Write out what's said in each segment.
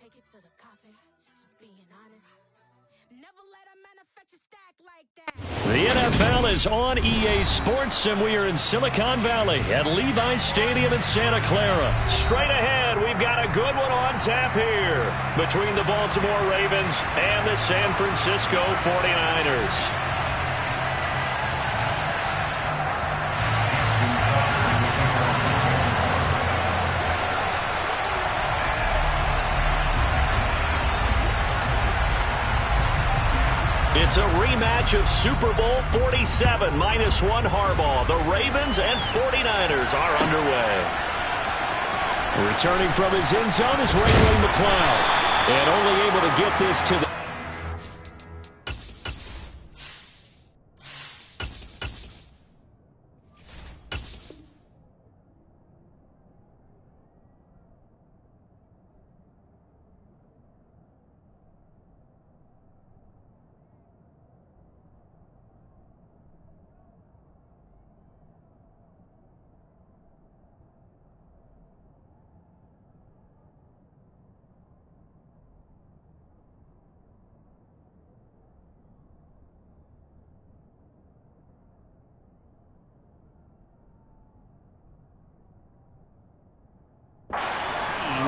take it to the coffin, just being honest. Never let a manufacture stack like that. The NFL is on EA Sports, and we are in Silicon Valley at Levi's Stadium in Santa Clara. Straight ahead, we've got a good one on tap here between the Baltimore Ravens and the San Francisco 49ers. It's a rematch of Super Bowl 47, -1 Harbaugh. The Ravens and 49ers are underway. Returning from his end zone is Ray McCloud. And only able to get this to the...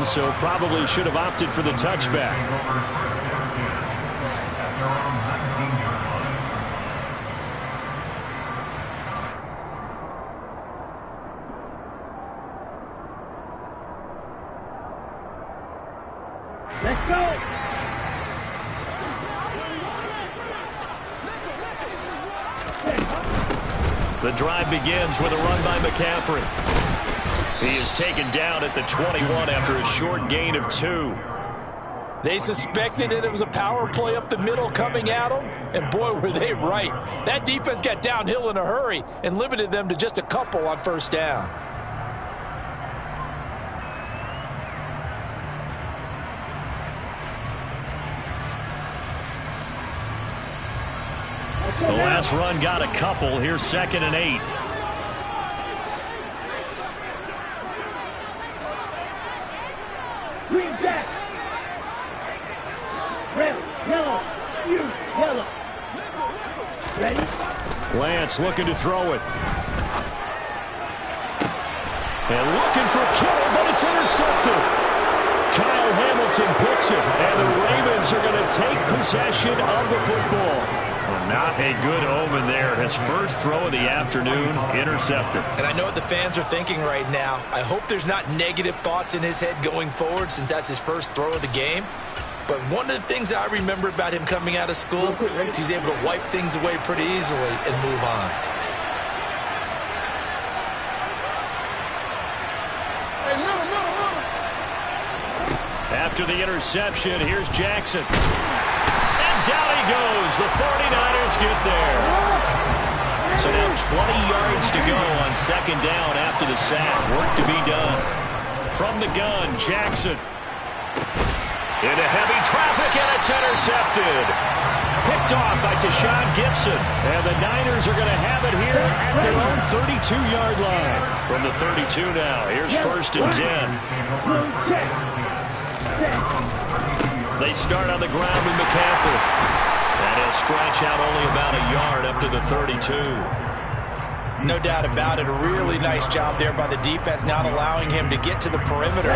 So probably should have opted for the touchback. Let's go. The drive begins with a run by McCaffrey. He is taken down at the 21 after a short gain of 2. They suspected it was a power play up the middle coming at them, and boy, were they right. That defense got downhill in a hurry and limited them to just a couple on first down. The last run got a couple. Here's 2nd and 8. Green jack. Red, yellow, you, yellow. Ready? Lance looking to throw it. And looking for Kittle, but it's intercepted. Kyle Hamilton picks it, and the Ravens are going to take possession of the football. Well, not a good omen there. His first throw of the afternoon intercepted. And I know what the fans are thinking right now. I hope there's not negative thoughts in his head going forward since that's his first throw of the game. But one of the things I remember about him coming out of school is he's able to wipe things away pretty easily and move on. After the interception, here's Jackson. And down he goes. The 49ers get there. So now 20 yards to go on 2nd down after the sack. Work to be done. From the gun, Jackson. Into heavy traffic, and it's intercepted. Picked off by Tashawn Gibson. And the Niners are going to have it here at their own 32-yard line. From the 32 now, here's 1st and 10. They start on the ground with McCaffrey. And he'll scratch out only about a yard up to the 32. No doubt about it. A really nice job there by the defense, not allowing him to get to the perimeter.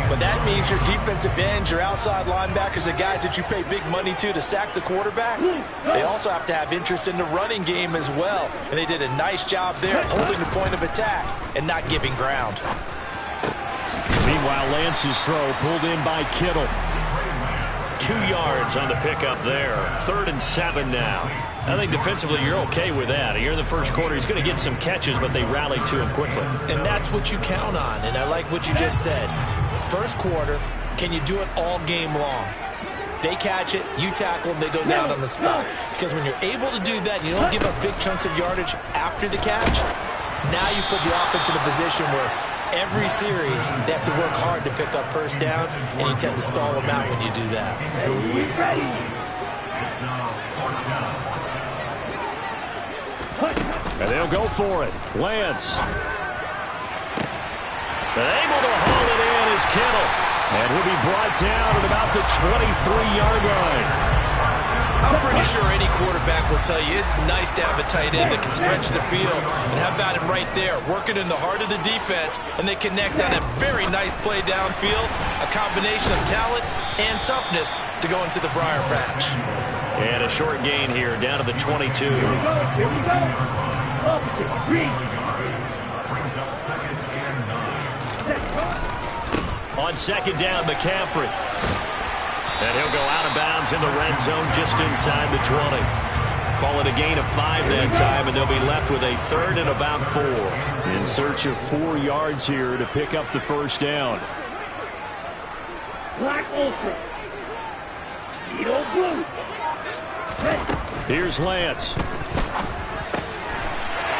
But that means your defensive ends, your outside linebackers, the guys that you pay big money to sack the quarterback, they also have to have interest in the running game as well. And they did a nice job there holding the point of attack and not giving ground. Meanwhile, Lance's throw pulled in by Kittle. 2 yards on the pickup there. 3rd and 7 now. I think defensively you're okay with that. Here in the first quarter, he's going to get some catches, but they rallied to him quickly. And that's what you count on, and I like what you just said. First quarter, can you do it all game long? They catch it, you tackle them, they go down on the spot. Because when you're able to do that, and you don't give up big chunks of yardage after the catch, now you put the offense in a position where every series, they have to work hard to pick up first downs, and you tend to stall them out when you do that. And they'll go for it. Lance. And able to haul it in is Kittle. And he'll be brought down at about the 23-yard line. I'm pretty sure any quarterback will tell you it's nice to have a tight end that can stretch the field. And how about him right there, working in the heart of the defense, and they connect on a very nice play downfield, a combination of talent and toughness to go into the briar patch. And a short gain here, down to the 22. Here we go. Opposite. Read. On second down, McCaffrey. And he'll go out of bounds in the red zone just inside the 20. Call it a gain of 5 that time, and they'll be left with a third and about 4. In search of 4 yards here to pick up the first down. Black Olsen. Yellow blue. Red. Here's Lance.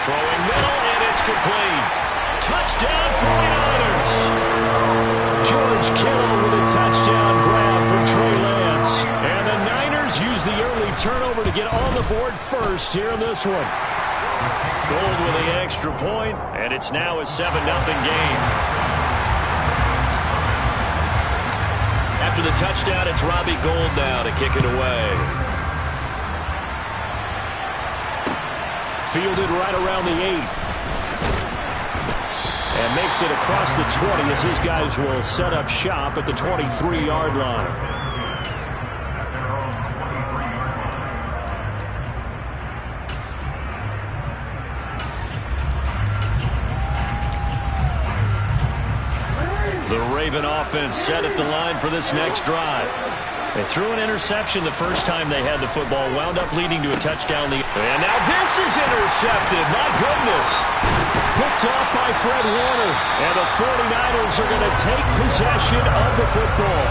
Throwing middle, and it's complete. Touchdown, 49ers. George Kittle with a touchdown grab for Trey Lance. And the Niners use the early turnover to get on the board first here in this one. Gold with the extra point, and it's now a 7-0 game. After the touchdown, it's Robbie Gould now to kick it away. Fielded right around the 8. And makes it across the 20 as his guys will set up shop at the 23-yard line. The Raven offense set at the line for this next drive. They threw an interception the first time they had the football, wound up leading to a touchdown. And now this is intercepted. My goodness. Picked off by Fred Warner. And the 49ers are going to take possession of the football.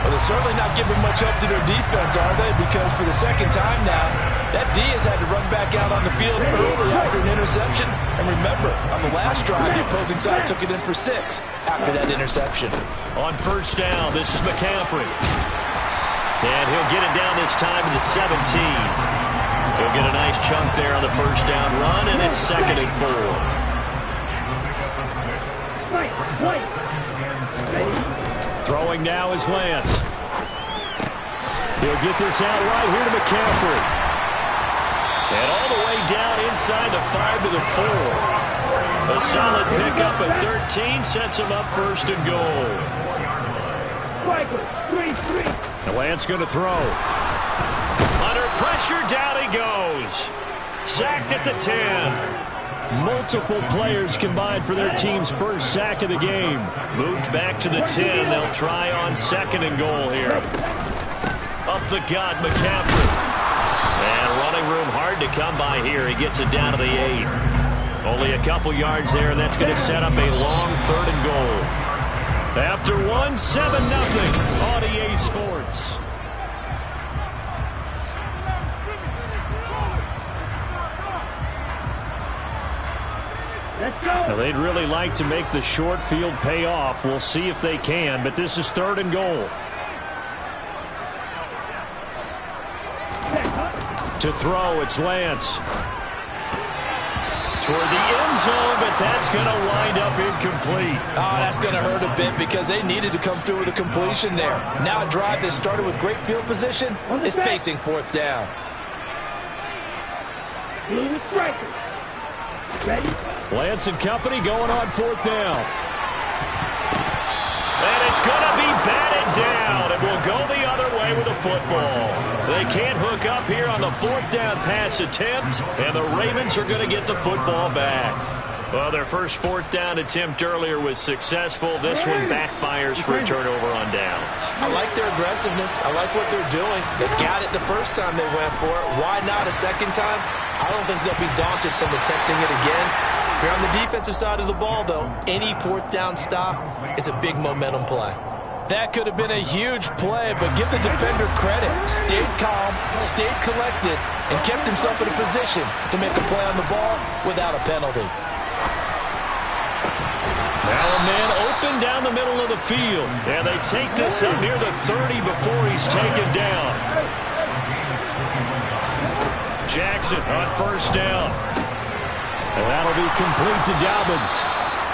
Well, they're certainly not giving much up to their defense, are they? Because for the second time now, that D has had to run back out on the field early after an interception. And remember, on the last drive, the opposing side took it in for 6 after that interception. On first down, this is McCaffrey. And he'll get it down this time to the 17. He'll get a nice chunk there on the first down run, and it's 2nd and 4. Throwing now is Lance. He'll get this out right here to McCaffrey. And all the way down inside the 5 to the 4. A solid pickup at 13 sets him up 1st and goal. And Lance going to throw. Under pressure, down he goes. Sacked at the 10. Multiple players combined for their team's first sack of the game. Moved back to the 10. They'll try on 2nd and goal here. Up the gut, McCaffrey. And running room hard to come by here. He gets it down to the 8. Only a couple yards there, and that's going to set up a long 3rd and goal. After 1, 7-0 on EA Sports. Now they'd really like to make the short field pay off. We'll see if they can, but this is 3rd and goal. To throw, it's Lance. Toward the end zone, but that's going to wind up incomplete. Oh, that's going to hurt a bit because they needed to come through with a completion there. Now a drive that started with great field position is facing 4th down. Lance and company going on 4th down. And it's going to be batted down, and we'll go the other way with the football. They can't hook up here on the 4th down pass attempt, and the Ravens are going to get the football back. Well, their first 4th down attempt earlier was successful. This one backfires for a turnover on downs. I like their aggressiveness. I like what they're doing. They got it the first time they went for it. Why not a second time? I don't think they'll be daunted from attempting it again. If you're on the defensive side of the ball, though, any 4th down stop is a big momentum play. That could have been a huge play, but give the defender credit. Stayed calm, stayed collected, and kept himself in a position to make a play on the ball without a penalty. Now a man open down the middle of the field. And they take this up near the 30 before he's taken down. Jackson on first down. And that'll be complete to Dobbins.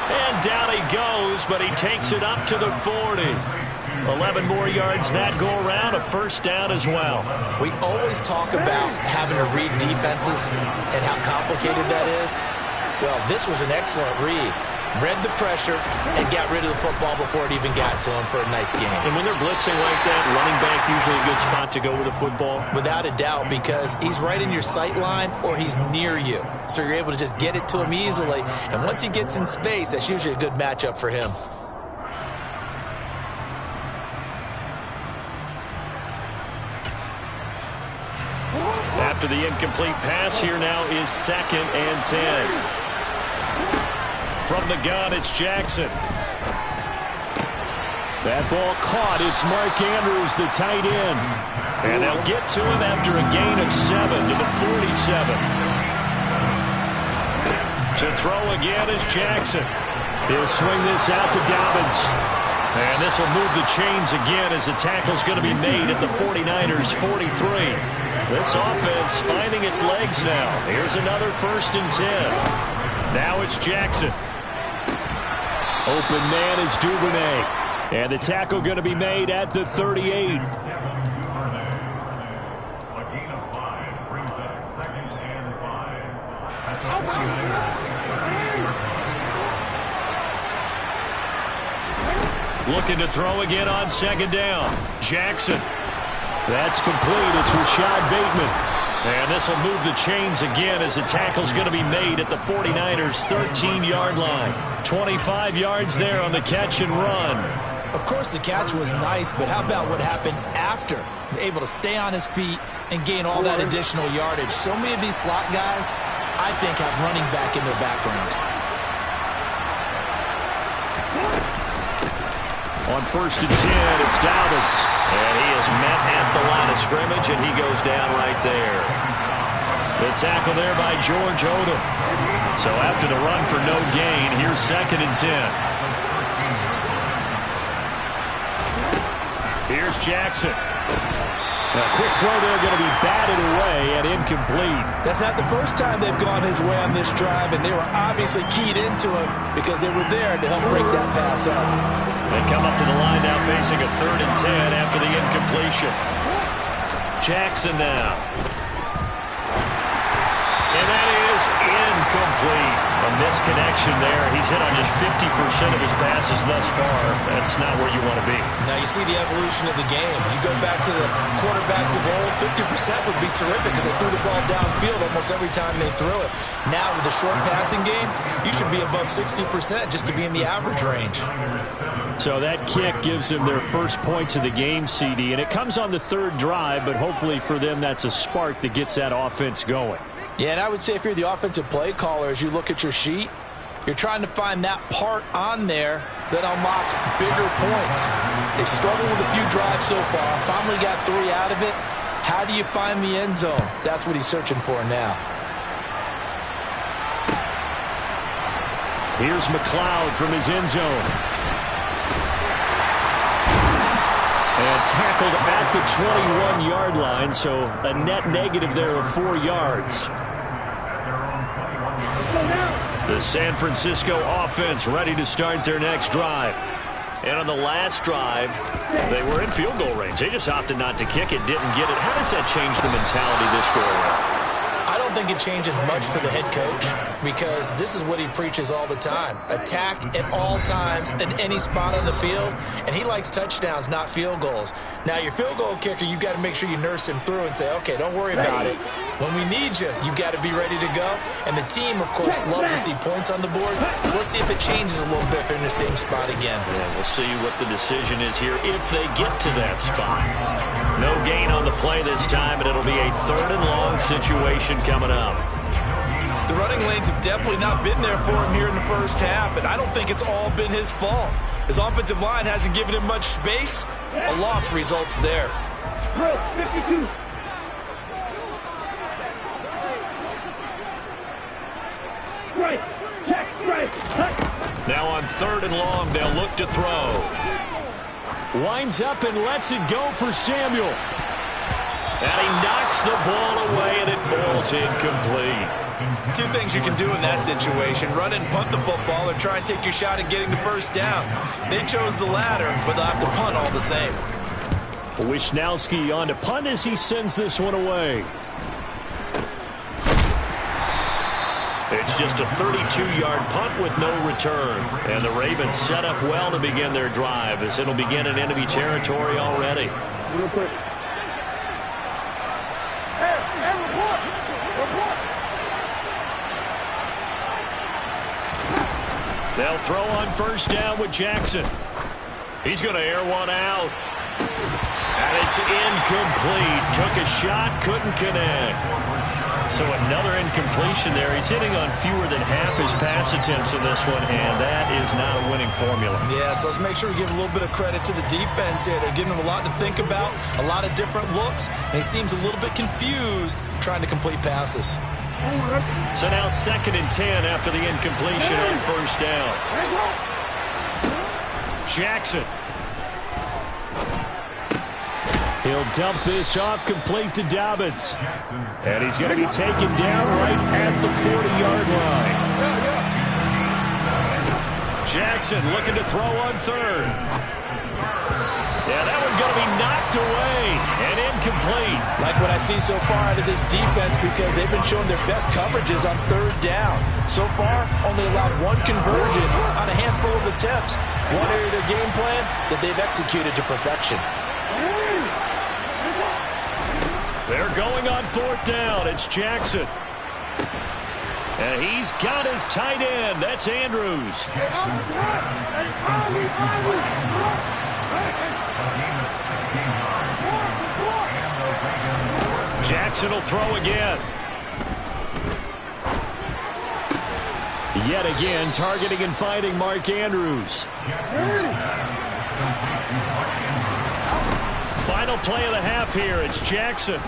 And down he goes, but he takes it up to the 40. 11 more yards that go around, a first down as well. We always talk about having to read defenses and how complicated that is. Well, this was an excellent read. Read the pressure and got rid of the football before it even got to him for a nice game. And when they're blitzing like that, running back usually a good spot to go with the football? Without a doubt, because he's right in your sight line or he's near you. So you're able to just get it to him easily. And once he gets in space, that's usually a good matchup for him. After the incomplete pass, here now is 2nd and 10. From the gun, it's Jackson. That ball caught. It's Mark Andrews, the tight end. And they'll get to him after a gain of 7 to the 47. To throw again is Jackson. He'll swing this out to Dobbins. And this will move the chains again as the tackle's going to be made at the 49ers' 43. This offense finding its legs now. Here's another 1st and 10. Now it's Jackson. Open man is Duvernay. And the tackle going to be made at the 38. A gain of 5 brings up 2nd and 5. Looking to throw again on 2nd down. Jackson. That's complete. It's Rashad Bateman. And this will move the chains again as the tackle's going to be made at the 49ers' 13-yard line. 25 yards there on the catch and run. Of course, the catch was nice, but how about what happened after? Able to stay on his feet and gain all that additional yardage. So many of these slot guys, I think, have running back in their background. On 1st and 10, it's Dobbins. And he is met at the line of scrimmage, and he goes down right there. The tackle there by George Odom. So after the run for no gain, here's 2nd and 10. Here's Jackson. A quick throw there going to be batted away and incomplete. That's not the first time they've gone his way on this drive, and they were obviously keyed into him because they were there to help break that pass up. They come up to the line now facing a 3rd and 10 after the incompletion. Jackson now. And that is incomplete. A misconnection there. He's hit on just 50% of his passes thus far. That's not where you want to be. Now you see the evolution of the game. You go back to the quarterbacks of old, 50% would be terrific because they threw the ball downfield almost every time they threw it. Now with the short passing game, you should be above 60% just to be in the average range. So that kick gives them their first points of the game, CD, and it comes on the 3rd drive, but hopefully for them that's a spark that gets that offense going. Yeah, and I would say if you're the offensive play caller, as you look at your sheet, you're trying to find that part on there that unlocks bigger points. They've struggled with a few drives so far, finally got 3 out of it. How do you find the end zone? That's what he's searching for now. Here's McLeod from his end zone. And tackled at the 21-yard line, so a net negative there of 4 yards. The San Francisco offense ready to start their next drive. And on the last drive, they were in field goal range. They just opted not to kick it, didn't get it. How does that change the mentality this go around? I don't think it changes much for the head coach because this is what he preaches all the time. Attack at all times in any spot on the field, and he likes touchdowns, not field goals. Now, your field goal kicker, you've got to make sure you nurse him through and say, okay, don't worry about it. When we need you, you've got to be ready to go. And the team, of course, loves to see points on the board. So let's see if it changes a little bit if they're in the same spot again. Yeah, we'll see what the decision is here if they get to that spot. No gain on the play this time, and it'll be a 3rd and long situation coming up. The running lanes have definitely not been there for him here in the first half, and I don't think it's all been his fault. His offensive line hasn't given him much space. A loss results there. 52. Right. Check. Right. Now on 3rd and long, they'll look to throw. Winds up and lets it go for Samuel. And he knocks the ball away, and it falls incomplete. Two things you can do in that situation: run and punt the football, or try and take your shot at getting the first down. They chose the latter, but they'll have to punt all the same. Wisnowski on to punt as he sends this one away. It's just a 32-yard punt with no return. And the Ravens set up well to begin their drive, as it'll begin in enemy territory already. Real quick. Hey, report. They'll throw on first down with Jackson. He's going to air one out. And it's incomplete. Took a shot, couldn't connect. So another incompletion there. He's hitting on fewer than half his pass attempts in this one, and that is not a winning formula. Yeah, so let's make sure we give a little bit of credit to the defense here. They're giving him a lot to think about, a lot of different looks, and he seems a little bit confused trying to complete passes. So now 2nd and 10 after the incompletion on first down. Jackson. He'll dump this off complete to Dobbins. And he's going to be taken down right at the 40-yard line. Jackson looking to throw on 3rd. Yeah, that one's going to be knocked away and incomplete. Like what I see so far out of this defense, because they've been showing their best coverages on 3rd down. So far, only allowed 1 conversion on a handful of attempts. One area of their game plan that they've executed to perfection. They're going on 4th down. It's Jackson. And he's got his tight end. That's Andrews. Jackson will throw again. Yet again, targeting and fighting Mark Andrews. Final play of the half here. It's Jackson.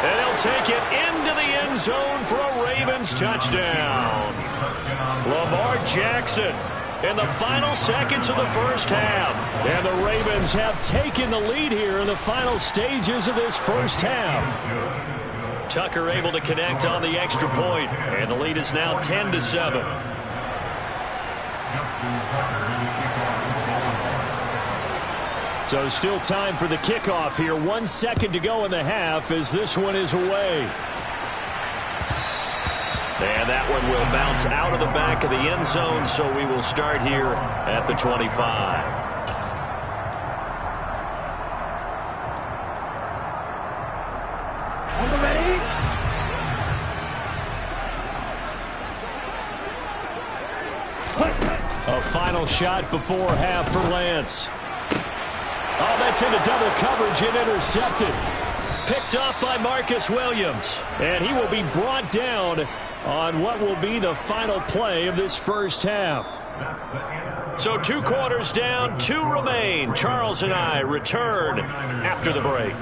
And he'll take it into the end zone for a Ravens touchdown. Lamar Jackson in the final seconds of the first half. And the Ravens have taken the lead here in the final stages of this first half. Tucker able to connect on the extra point, and the lead is now 10-7. So still time for the kickoff here. 1 second to go in the half as this one is away. And that one will bounce out of the back of the end zone, so we will start here at the 25. A final shot before half for Lance. Oh, that's into double coverage and intercepted. Picked off by Marcus Williams. And he will be brought down on what will be the final play of this first half. So 2 quarters down, 2 remain. Charles and I return after the break.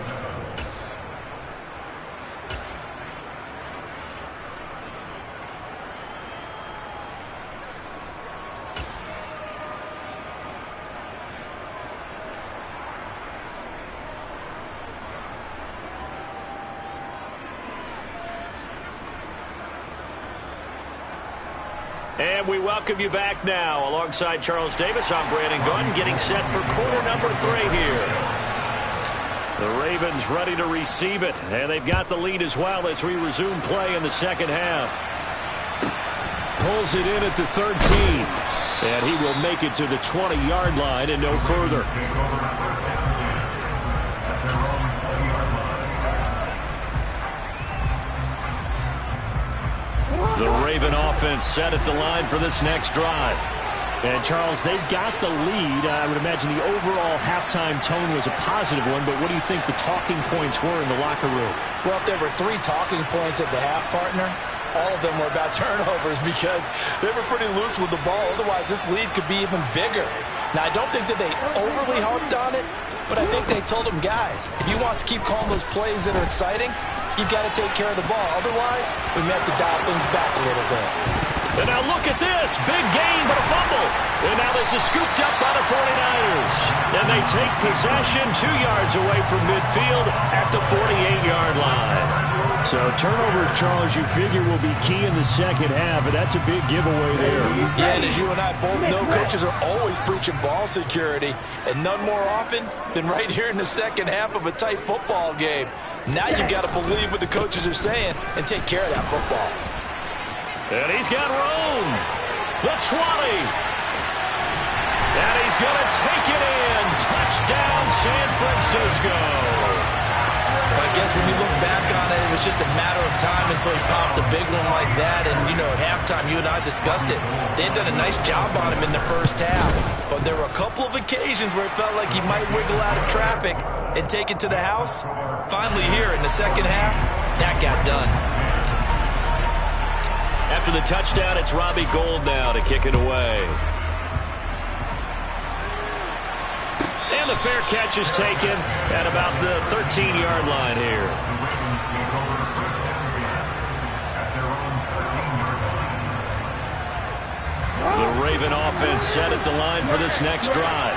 And we welcome you back now. Alongside Charles Davis, I'm Brandon Gunn, getting set for quarter number 3 here. The Ravens ready to receive it, and they've got the lead as well as we resume play in the second half. Pulls it in at the 13, and he will make it to the 20-yard line and no further. The Raven offense set at the line for this next drive. And, Charles, they've got the lead. I would imagine the overall halftime tone was a positive one, but what do you think the talking points were in the locker room? Well, if there were 3 talking points at the half, partner, all of them were about turnovers because they were pretty loose with the ball. Otherwise, this lead could be even bigger. Now, I don't think that they overly harped on it, but I think they told them, guys, if you want to keep calling those plays that are exciting, you've got to take care of the ball. Otherwise, we may have to dial things back a little bit. And now look at this. Big gain, but a fumble. And now this is scooped up by the 49ers. And And they take possession 2 yards away from midfield at the 48-yard line. So turnovers, Charles, you figure will be key in the second half, and that's a big giveaway there. Yeah, and as you and I both know, coaches are always preaching ball security, and none more often than right here in the second half of a tight football game. Now you've got to believe what the coaches are saying and take care of that football. And he's got room. The 20. And he's going to take it in. Touchdown, San Francisco. I guess when you look back on it, it was just a matter of time until he popped a big one like that. And, you know, at halftime, you and I discussed it. They had done a nice job on him in the first half. But there were a couple of occasions where it felt like he might wiggle out of traffic and take it to the house. Finally here in the second half, that got done. After the touchdown, it's Robbie Gould now to kick it away. And the fair catch is taken at about the 13-yard line here. The Raven offense set at the line for this next drive.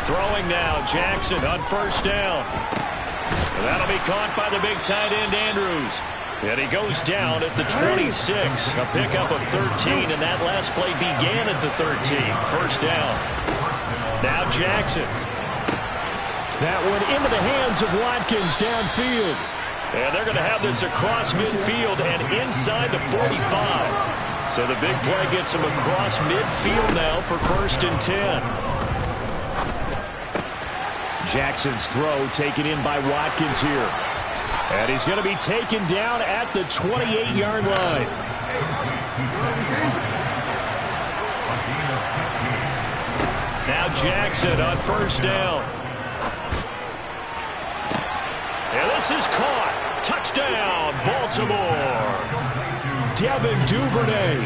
Throwing now, Jackson on first down. And that'll be caught by the big tight end, Andrews. And he goes down at the 26. A pickup of 13, and that last play began at the 13. First down. Now Jackson. That one into the hands of Watkins downfield. And they're going to have this across midfield and inside the 45. So the big play gets him across midfield now for 1st and 10. Jackson's throw taken in by Watkins here. And he's going to be taken down at the 28-yard line. Now Jackson on first down. And this is caught. Touchdown, Baltimore. Devin Duvernay.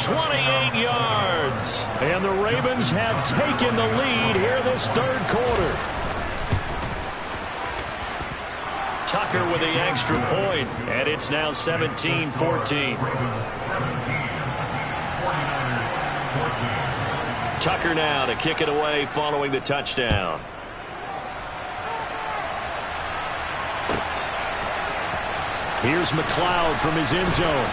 28 yards. And the Ravens have taken the lead here this third quarter. Tucker with the extra point, and it's now 17-14. Tucker now to kick it away following the touchdown. Here's McLeod from his end zone.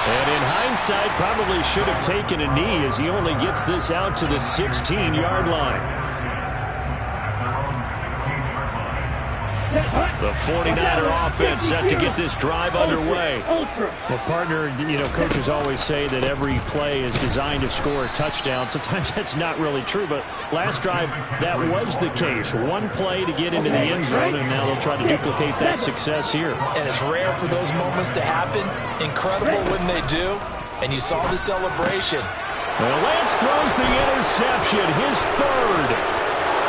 And in hindsight, probably should have taken a knee as he only gets this out to the 16-yard line. The 49er offense set to get this drive underway. Well, partner, you know, coaches always say that every play is designed to score a touchdown. Sometimes that's not really true, but last drive, that was the case. One play to get into the end zone, and now they'll try to duplicate that success here. And it's rare for those moments to happen. Incredible when they do. And you saw the celebration. Well, Lance throws the interception, his third.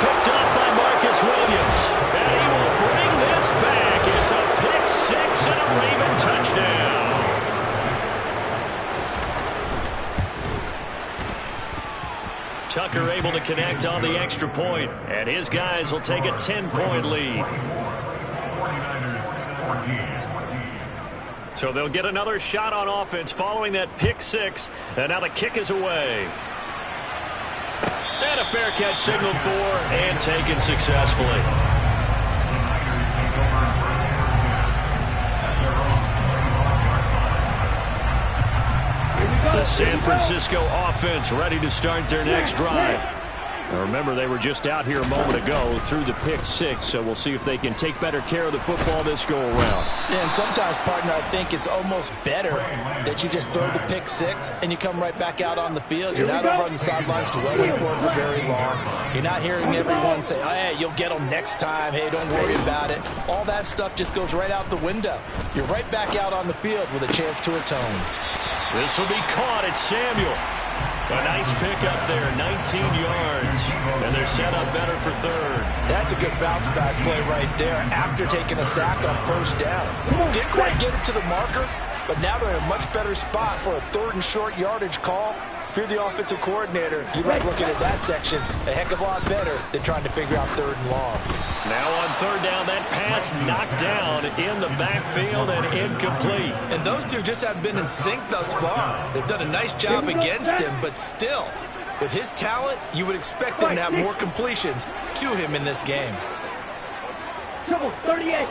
Picked up by Marcus Williams. And he will bring this back. It's a pick six and a Raven touchdown. Tucker able to connect on the extra point, and his guys will take a 10-point lead. So they'll get another shot on offense following that pick six, and now the kick is away. And a fair catch signaled for and taken successfully. The San Francisco offense ready to start their next drive. Now remember, they were just out here a moment ago through the pick six, so we'll see if they can take better care of the football this go-around. Yeah, and sometimes, partner, I think it's almost better that you just throw the pick six and you come right back out on the field. You're not over on the sidelines dwelling for it for very long. You're not hearing everyone say, oh, hey, you'll get them next time. Hey, don't worry about it. All that stuff just goes right out the window. You're right back out on the field with a chance to atone. This will be caught. It's Samuel. A nice pick up there, 19 yards. And they're set up better for third. That's a good bounce back play right there after taking a sack on first down. Didn't quite get it to the marker, but now they're in a much better spot for a third and short yardage call. If you're the offensive coordinator, you like looking at that section a heck of a lot better than trying to figure out third and long. Now on third down, that pass knocked down in the backfield and incomplete. And those two just haven't been in sync thus far. They've done a nice job against him, but still, With his talent, you would expect them to have more completions to him in this game. Trouble 38.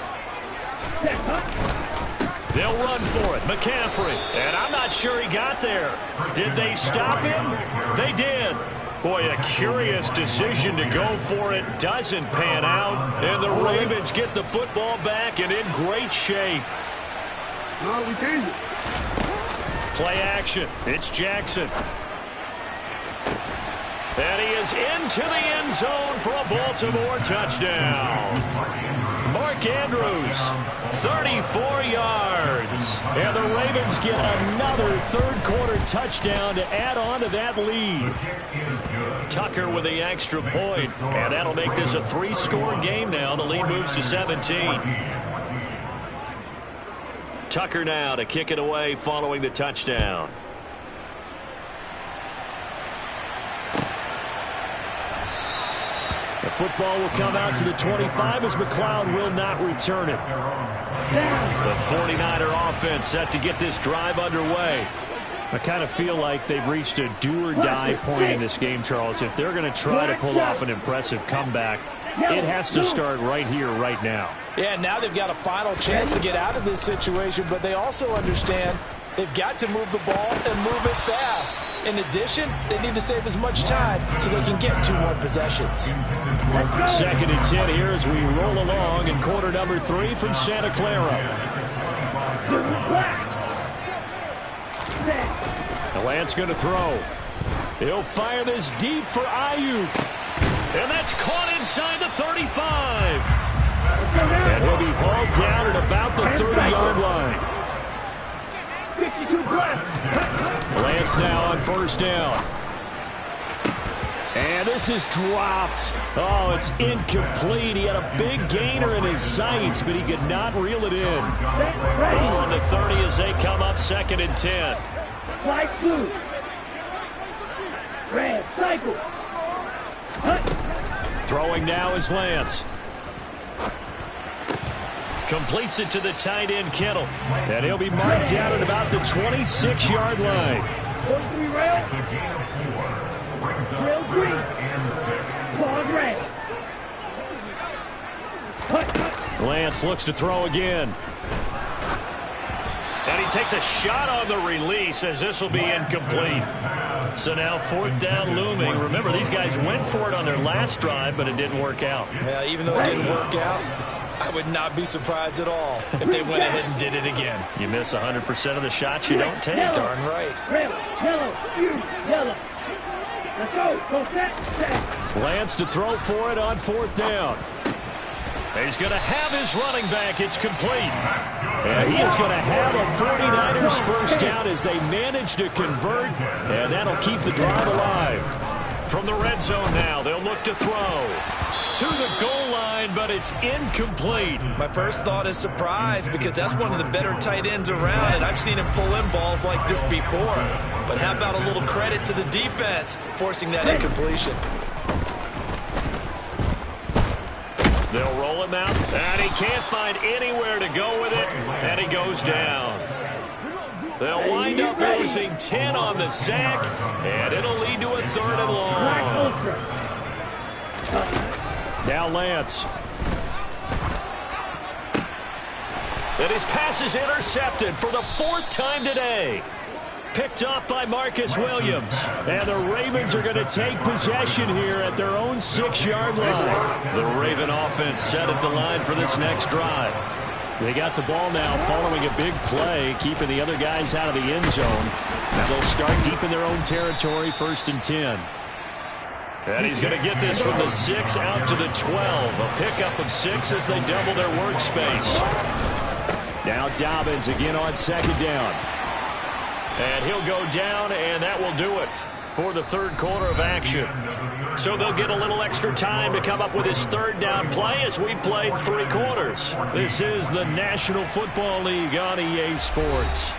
They'll run for it. McCaffrey. And I'm not sure he got there. Did they stop him? They did. Boy, a curious decision to go for it. Doesn't pan out. And the Ravens get the football back and in great shape. No, we changed it. Play action. It's Jackson. And he is into the end zone for a Baltimore touchdown. Mark Andrews, 34 yards. And the Ravens get another third-quarter touchdown to add on to that lead. Tucker with the extra point, and that'll make this a 3-score game now. The lead moves to 17. Tucker now to kick it away following the touchdown. The football will come out to the 25 as McLeod will not return it. The 49er offense set to get this drive underway. I kind of feel like they've reached a do-or-die point in this game, Charles. If they're going to try to pull off an impressive comeback, it has to start right here, right now. Yeah, now they've got a final chance to get out of this situation, but they also understand they've got to move the ball and move it fast. In addition, they need to save as much time so they can get 2 more possessions. 2nd and 10 here as we roll along in quarter number 3 from Santa Clara. The Lance going to throw. He'll fire this deep for Ayuk. And that's caught inside the 35. And he'll be hauled down at about the 30-yard line. 52 Lance now on first down. And this is dropped. Oh, it's incomplete. He had a big gainer in his sights, but he could not reel it in. On the 30 as they come up 2nd and 10. Flight blue. Red cycle. Throwing now is Lance. Completes it to the tight end, Kittle. And he'll be marked down at about the 26-yard line. 43 rail. Rail green. Fog red. Lance looks to throw again. And he takes a shot on the release as this will be incomplete. So now 4th down looming. Remember, these guys went for it on their last drive, but it didn't work out. Yeah, even though it didn't work out, I would not be surprised at all if they went ahead and did it again. You miss 100% of the shots you don't take. Darn right. Red, yellow, yellow. Let's go. Go set. Lance to throw for it on 4th down. He's going to have his running back. It's complete. And he is going to have a 49ers first down as they manage to convert, and that'll keep the drive alive. From the red zone now, they'll look to throw. To the goal line, but it's incomplete. My first thought is surprise because that's one of the better tight ends around, and I've seen him pull in balls like this before. But how about a little credit to the defense forcing that incompletion? They'll roll him out, and he can't find anywhere to go with it, and he goes down. They'll wind up losing 10 on the sack, and it'll lead to a 3rd and long. Now Lance. And his pass is intercepted for the 4th time today. Picked up by Marcus Williams. And the Ravens are going to take possession here at their own 6-yard line. The Raven offense set at the line for this next drive. They got the ball now following a big play, keeping the other guys out of the end zone. Now they'll start deep in their own territory, 1st and 10. And he's going to get this from the 6 out to the 12. A pickup of 6 as they double their workspace. Now Dobbins again on 2nd down. And he'll go down, and that will do it for the 3rd quarter of action. So they'll get a little extra time to come up with his 3rd down play as we've played 3 quarters. This is the National Football League on EA Sports.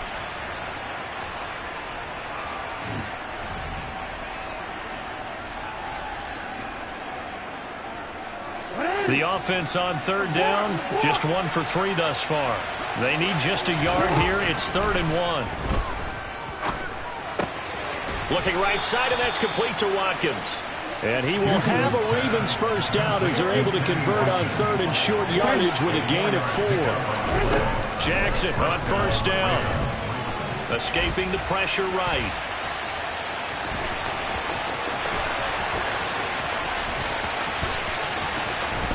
The offense on 3rd down, just 1 for 3 thus far. They need just a yard here. It's 3rd and 1. Looking right side, and that's complete to Watkins. And he will have a Ravens first down as they're able to convert on 3rd and short yardage with a gain of 4. Jackson on first down. Escaping the pressure right.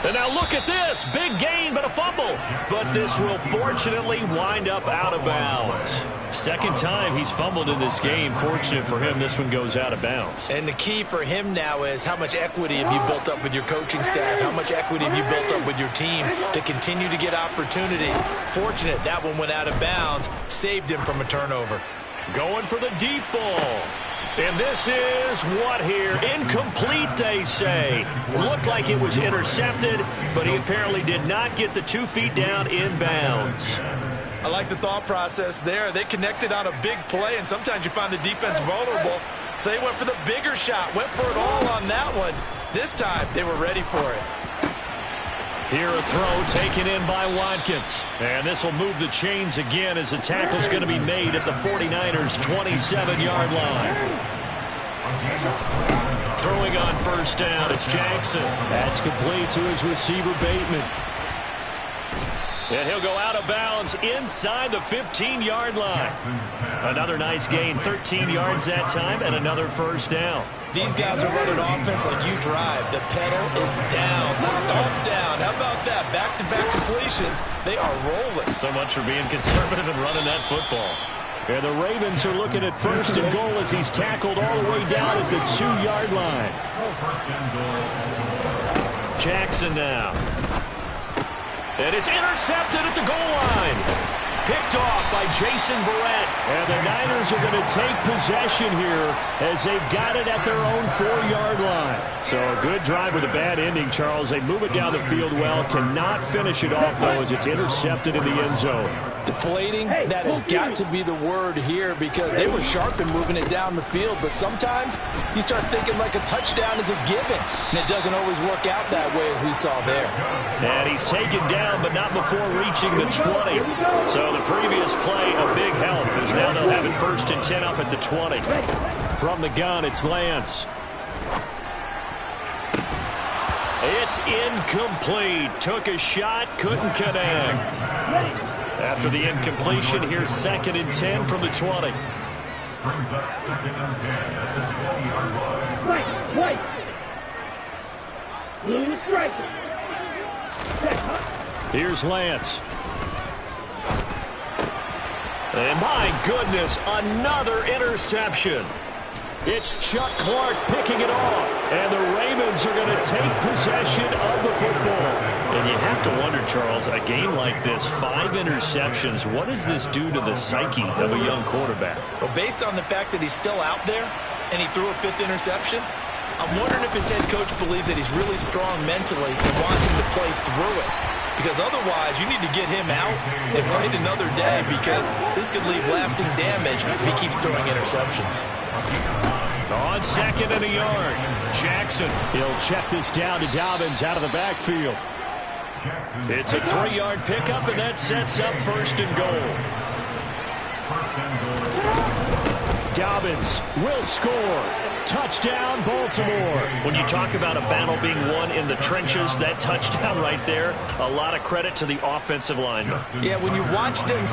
And now look at this. Big gain, but a fumble. But this will fortunately wind up out of bounds. Second time he's fumbled in this game. Fortunate for him, this one goes out of bounds. And the key for him now is how much equity have you built up with your coaching staff? How much equity have you built up with your team to continue to get opportunities? Fortunate that one went out of bounds. Saved him from a turnover. Going for the deep ball. And this is what here? Incomplete, they say. Looked like it was intercepted, but he apparently did not get the 2 feet down in bounds. I like the thought process there. They connected on a big play, and sometimes you find the defense vulnerable. So they went for the bigger shot, went for it all on that one. This time, they were ready for it. Here a throw taken in by Watkins. And this will move the chains again as the tackle's going to be made at the 49ers' 27-yard line. Throwing on first down, it's Jackson. That's complete to his receiver, Bateman. And he'll go out of bounds inside the 15-yard line. Another nice gain, 13 yards that time, and another first down. These guys are running offense like you drive. The pedal is down, stomp down. How about that? Back-to-back completions. They are rolling. So much for being conservative and running that football. And the Ravens are looking at 1st and goal as he's tackled all the way down at the 2-yard line. Jackson now. And it's intercepted at the goal line. Picked off by Jason Verrett. And the Niners are going to take possession here as they've got it at their own 4-yard line. So a good drive with a bad ending, Charles. They move it down the field well. Cannot finish it off, though, as it's intercepted in the end zone. Deflating, that has got to be the word here because they were sharp in moving it down the field. But sometimes you start thinking like a touchdown is a given. And it doesn't always work out that way as we saw there. And he's taken down, but not before reaching the 20. So the previous play, a big help, as now they'll have it 1st and 10 up at the 20. From the gun, it's Lance. It's incomplete. Took a shot, couldn't connect. After the incompletion, here's 2nd and 10 from the 20. Brings up 2nd and 10 at the 20-yard line. Right. Blue striker. Here's Lance. And my goodness, another interception. It's Chuck Clark picking it off. And the Ravens are going to take possession of the football. And you have to wonder, Charles, a game like this, 5 interceptions, what does this do to the psyche of a young quarterback? Well, based on the fact that he's still out there and he threw a 5th interception, I'm wondering if his head coach believes that he's really strong mentally and wants him to play through it. Because otherwise, you need to get him out and fight another day because this could leave lasting damage if he keeps throwing interceptions. On 2nd and a yard, Jackson. He'll check this down to Dobbins out of the backfield. It's a 3-yard pickup, and that sets up 1st and goal. Dobbins will score. Touchdown, Baltimore. When you talk about a battle being won in the trenches, that touchdown right there, a lot of credit to the offensive lineman. Yeah, when you watch them